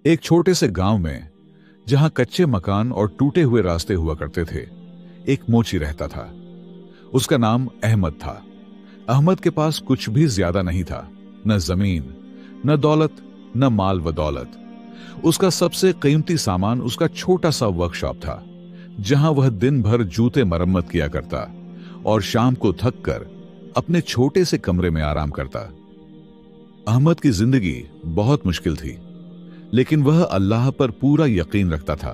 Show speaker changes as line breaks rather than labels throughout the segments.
एक छोटे से गांव में, जहां कच्चे मकान और टूटे हुए रास्ते हुआ करते थे, एक मोची रहता था। उसका नाम अहमद था। अहमद के पास कुछ भी ज्यादा नहीं था, न जमीन, न दौलत, न माल व दौलत। उसका सबसे कीमती सामान उसका छोटा सा वर्कशॉप था, जहां वह दिन भर जूते मरम्मत किया करता और शाम को थक कर अपने छोटे से कमरे में आराम करता। अहमद की जिंदगी बहुत मुश्किल थी, लेकिन वह अल्लाह पर पूरा यकीन रखता था।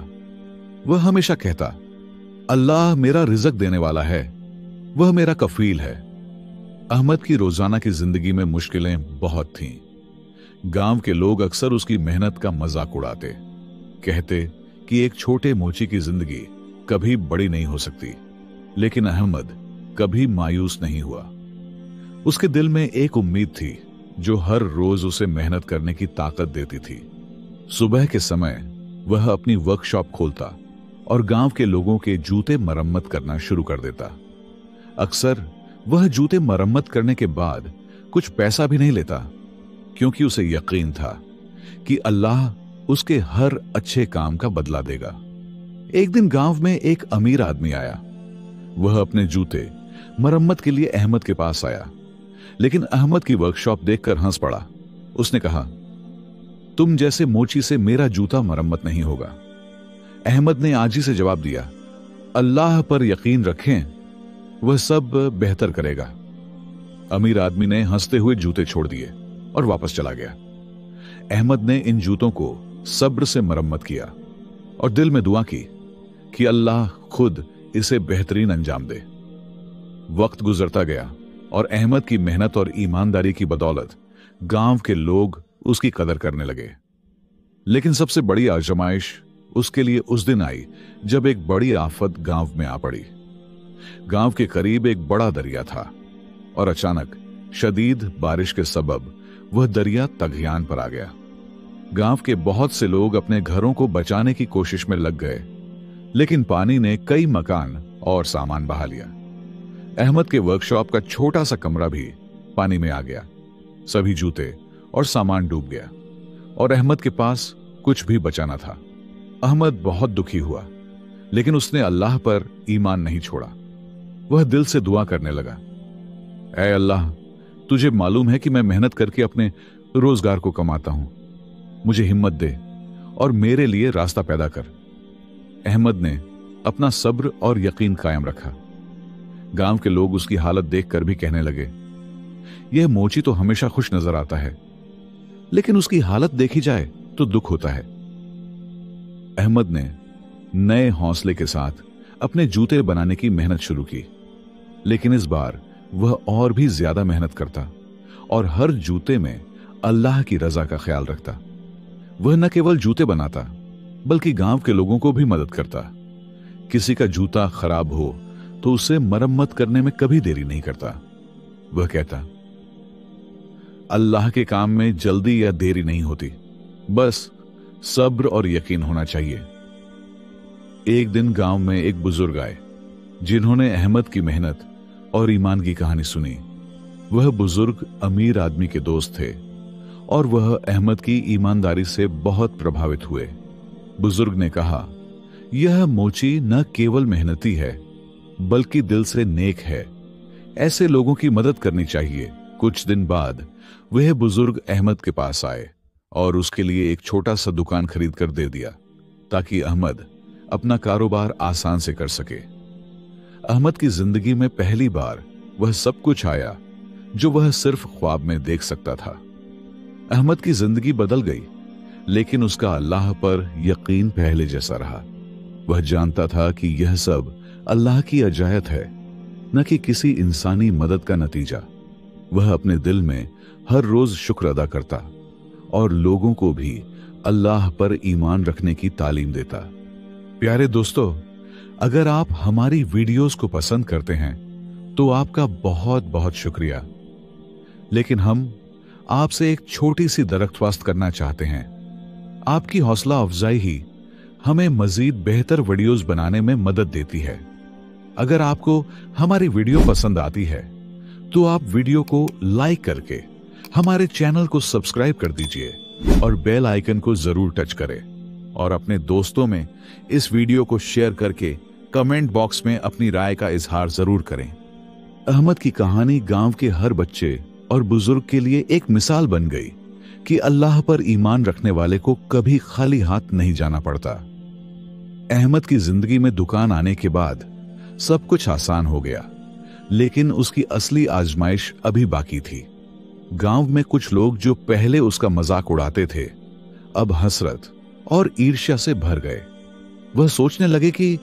वह हमेशा कहता, अल्लाह मेरा रिज़्क देने वाला है, वह मेरा कफील है। अहमद की रोजाना की जिंदगी में मुश्किलें बहुत थीं। गांव के लोग अक्सर उसकी मेहनत का मजाक उड़ाते, कहते कि एक छोटे मोची की जिंदगी कभी बड़ी नहीं हो सकती। लेकिन अहमद कभी मायूस नहीं हुआ। उसके दिल में एक उम्मीद थी जो हर रोज उसे मेहनत करने की ताकत देती थी। सुबह के समय वह अपनी वर्कशॉप खोलता और गांव के लोगों के जूते मरम्मत करना शुरू कर देता। अक्सर वह जूते मरम्मत करने के बाद कुछ पैसा भी नहीं लेता, क्योंकि उसे यकीन था कि अल्लाह उसके हर अच्छे काम का बदला देगा। एक दिन गांव में एक अमीर आदमी आया। वह अपने जूते मरम्मत के लिए अहमद के पास आया, लेकिन अहमद की वर्कशॉप देखकर हंस पड़ा। उसने कहा, तुम जैसे मोची से मेरा जूता मरम्मत नहीं होगा। अहमद ने आजी से जवाब दिया, अल्लाह पर यकीन रखें, वह सब बेहतर करेगा। अमीर आदमी ने हंसते हुए जूते छोड़ दिए और वापस चला गया। अहमद ने इन जूतों को सब्र से मरम्मत किया और दिल में दुआ की कि अल्लाह खुद इसे बेहतरीन अंजाम दे। वक्त गुजरता गया और अहमद की मेहनत और ईमानदारी की बदौलत गांव के लोग उसकी कदर करने लगे। लेकिन सबसे बड़ी आजमाइश उसके लिए उस दिन आई जब एक बड़ी आफत गांव में आ पड़ी। गांव के करीब एक बड़ा दरिया था और अचानक शदीद बारिश के सबब वह दरिया तगयान पर आ गया। गांव के बहुत से लोग अपने घरों को बचाने की कोशिश में लग गए, लेकिन पानी ने कई मकान और सामान बहा लिया। अहमद के वर्कशॉप का छोटा सा कमरा भी पानी में आ गया। सभी जूते और सामान डूब गया और अहमद के पास कुछ भी बचा न था। अहमद बहुत दुखी हुआ, लेकिन उसने अल्लाह पर ईमान नहीं छोड़ा। वह दिल से दुआ करने लगा, ऐ अल्लाह, तुझे मालूम है कि मैं मेहनत करके अपने रोजगार को कमाता हूं। मुझे हिम्मत दे और मेरे लिए रास्ता पैदा कर। अहमद ने अपना सब्र और यकीन कायम रखा। गांव के लोग उसकी हालत देखकर भी कहने लगे, यह मोची तो हमेशा खुश नजर आता है, लेकिन उसकी हालत देखी जाए तो दुख होता है। अहमद ने नए हौसले के साथ अपने जूते बनाने की मेहनत शुरू की, लेकिन इस बार वह और भी ज्यादा मेहनत करता और हर जूते में अल्लाह की रजा का ख्याल रखता। वह न केवल जूते बनाता, बल्कि गांव के लोगों को भी मदद करता। किसी का जूता खराब हो तो उसे मरम्मत करने में कभी देरी नहीं करता। वह कहता, अल्लाह के काम में जल्दी या देरी नहीं होती, बस सब्र और यकीन होना चाहिए। एक दिन गांव में एक बुजुर्ग आए, जिन्होंने अहमद की मेहनत और ईमान की कहानी सुनी। वह बुजुर्ग अमीर आदमी के दोस्त थे और वह अहमद की ईमानदारी से बहुत प्रभावित हुए। बुजुर्ग ने कहा, यह मोची न केवल मेहनती है, बल्कि दिल से नेक है। ऐसे लोगों की मदद करनी चाहिए। कुछ दिन बाद वह बुजुर्ग अहमद के पास आए और उसके लिए एक छोटा सा दुकान खरीद कर दे दिया, ताकि अहमद अपना कारोबार आसान से कर सके। अहमद की जिंदगी में पहली बार वह सब कुछ आया जो वह सिर्फ ख्वाब में देख सकता था। अहमद की जिंदगी बदल गई, लेकिन उसका अल्लाह पर यकीन पहले जैसा रहा। वह जानता था कि यह सब अल्लाह की अजायत है, न कि किसी इंसानी मदद का नतीजा। वह अपने दिल में हर रोज शुक्र अदा करता और लोगों को भी अल्लाह पर ईमान रखने की तालीम देता। प्यारे दोस्तों, अगर आप हमारी वीडियोस को पसंद करते हैं तो आपका बहुत बहुत शुक्रिया। लेकिन हम आपसे एक छोटी सी दरख्वास्त करना चाहते हैं। आपकी हौसला अफजाई ही हमें मजीद बेहतर वीडियोस बनाने में मदद देती है। अगर आपको हमारी वीडियो पसंद आती है तो आप वीडियो को लाइक करके हमारे चैनल को सब्सक्राइब कर दीजिए और बेल आइकन को जरूर टच करें और अपने दोस्तों में इस वीडियो को शेयर करके कमेंट बॉक्स में अपनी राय का इजहार जरूर करें। अहमद की कहानी गांव के हर बच्चे और बुजुर्ग के लिए एक मिसाल बन गई कि अल्लाह पर ईमान रखने वाले को कभी खाली हाथ नहीं जाना पड़ता। अहमद की जिंदगी में दुकान आने के बाद सब कुछ आसान हो गया, लेकिन उसकी असली आजमाइश अभी बाकी थी। गांव में कुछ लोग जो पहले उसका मजाक उड़ाते थे, अब हसरत और ईर्ष्या से भर गए। वह सोचने लगे कि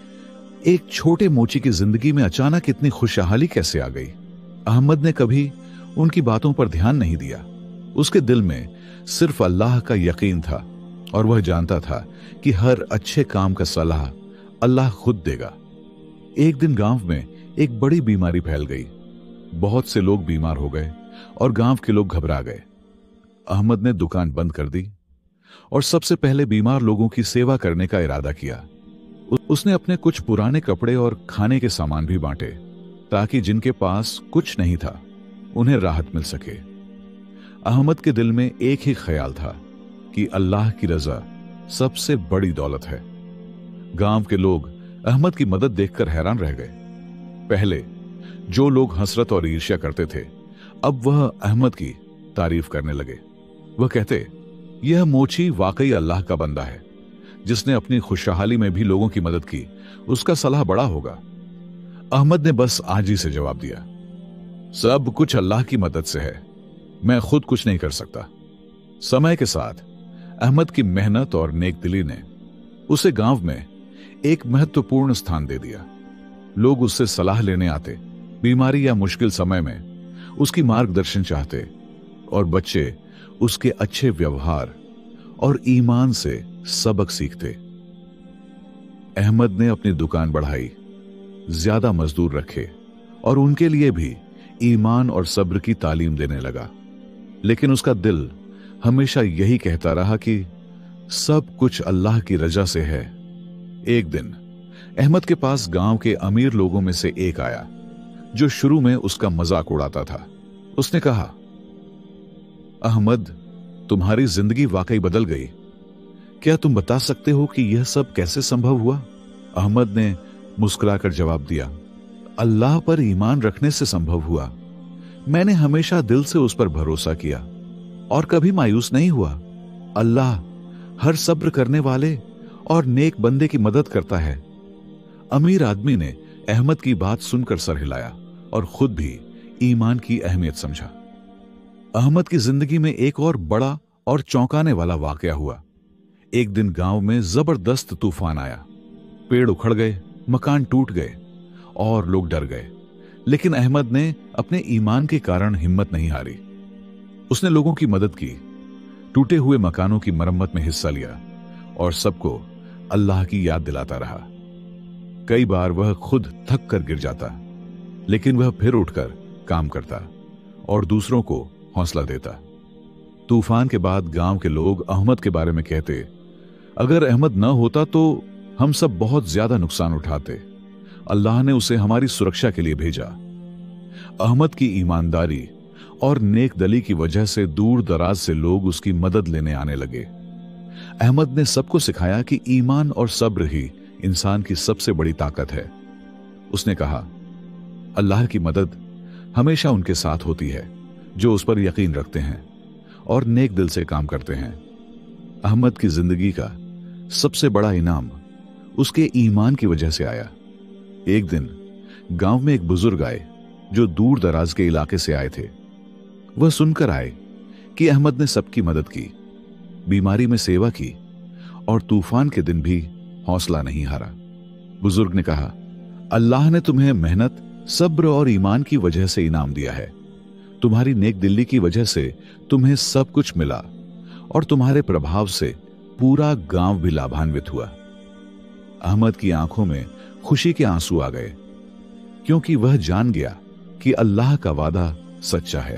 एक छोटे मोची की जिंदगी में अचानक इतनी खुशहाली कैसे आ गई। अहमद ने कभी उनकी बातों पर ध्यान नहीं दिया। उसके दिल में सिर्फ अल्लाह का यकीन था और वह जानता था कि हर अच्छे काम का सलाह अल्लाह खुद देगा। एक दिन गांव में एक बड़ी बीमारी फैल गई। बहुत से लोग बीमार हो गए और गांव के लोग घबरा गए। अहमद ने दुकान बंद कर दी और सबसे पहले बीमार लोगों की सेवा करने का इरादा किया। उसने अपने कुछ पुराने कपड़े और खाने के सामान भी बांटे ताकि जिनके पास कुछ नहीं था उन्हें राहत मिल सके। अहमद के दिल में एक ही ख्याल था कि अल्लाह की रजा सबसे बड़ी दौलत है। गांव के लोग अहमद की मदद देखकर हैरान रह गए। पहले जो लोग हसरत और ईर्ष्या करते थे, अब वह अहमद की तारीफ करने लगे। वह कहते, यह मोची वाकई अल्लाह का बंदा है। जिसने अपनी खुशहाली में भी लोगों की मदद की, उसका सलाह बड़ा होगा। अहमद ने बस आजी से जवाब दिया, सब कुछ अल्लाह की मदद से है, मैं खुद कुछ नहीं कर सकता। समय के साथ अहमद की मेहनत और नेकदिली ने उसे गांव में एक महत्वपूर्ण स्थान दे दिया। लोग उससे सलाह लेने आते, बीमारी या मुश्किल समय में उसकी मार्गदर्शन चाहते और बच्चे उसके अच्छे व्यवहार और ईमान से सबक सीखते। अहमद ने अपनी दुकान बढ़ाई, ज्यादा मजदूर रखे और उनके लिए भी ईमान और सब्र की तालीम देने लगा। लेकिन उसका दिल हमेशा यही कहता रहा कि सब कुछ अल्लाह की रजा से है। एक दिन अहमद के पास गांव के अमीर लोगों में से एक आया जो शुरू में उसका मजाक उड़ाता था। उसने कहा, अहमद, तुम्हारी जिंदगी वाकई बदल गई। क्या तुम बता सकते हो कि यह सब कैसे संभव हुआ? अहमद ने मुस्कुराकर जवाब दिया, अल्लाह पर ईमान रखने से संभव हुआ। मैंने हमेशा दिल से उस पर भरोसा किया और कभी मायूस नहीं हुआ। अल्लाह हर सब्र करने वाले और नेक बंदे की मदद करता है। अमीर आदमी ने अहमद की बात सुनकर सर हिलाया और खुद भी ईमान की अहमियत समझा। अहमद की जिंदगी में एक और बड़ा और चौंकाने वाला वाकया हुआ। एक दिन गांव में जबरदस्त तूफान आया। पेड़ उखड़ गए, मकान टूट गए और लोग डर गए। लेकिन अहमद ने अपने ईमान के कारण हिम्मत नहीं हारी। उसने लोगों की मदद की, टूटे हुए मकानों की मरम्मत में हिस्सा लिया और सबको अल्लाह की याद दिलाता रहा। कई बार वह खुद थक कर गिर जाता, लेकिन वह फिर उठकर काम करता और दूसरों को हौसला देता। तूफान के बाद गांव के लोग अहमद के बारे में कहते, अगर अहमद न होता तो हम सब बहुत ज्यादा नुकसान उठाते। अल्लाह ने उसे हमारी सुरक्षा के लिए भेजा। अहमद की ईमानदारी और नेकदली की वजह से दूर दराज से लोग उसकी मदद लेने आने लगे। अहमद ने सबको सिखाया कि ईमान और सब्र ही इंसान की सबसे बड़ी ताकत है। उसने कहा, अल्लाह की मदद हमेशा उनके साथ होती है जो उस पर यकीन रखते हैं और नेक दिल से काम करते हैं। अहमद की जिंदगी का सबसे बड़ा इनाम उसके ईमान की वजह से आया। एक दिन गांव में एक बुजुर्ग आए जो दूर दराज के इलाके से आए थे। वह सुनकर आए कि अहमद ने सबकी मदद की, बीमारी में सेवा की और तूफान के दिन भी हौसला नहीं हारा। बुजुर्ग ने कहा, अल्लाह ने तुम्हें मेहनत, सब्र और ईमान की वजह से इनाम दिया है। तुम्हारी नेक दिल्ली की वजह से तुम्हें सब कुछ मिला और तुम्हारे प्रभाव से पूरा गांव भी लाभान्वित हुआ। अहमद की आंखों में खुशी के आंसू आ गए, क्योंकि वह जान गया कि अल्लाह का वादा सच्चा है।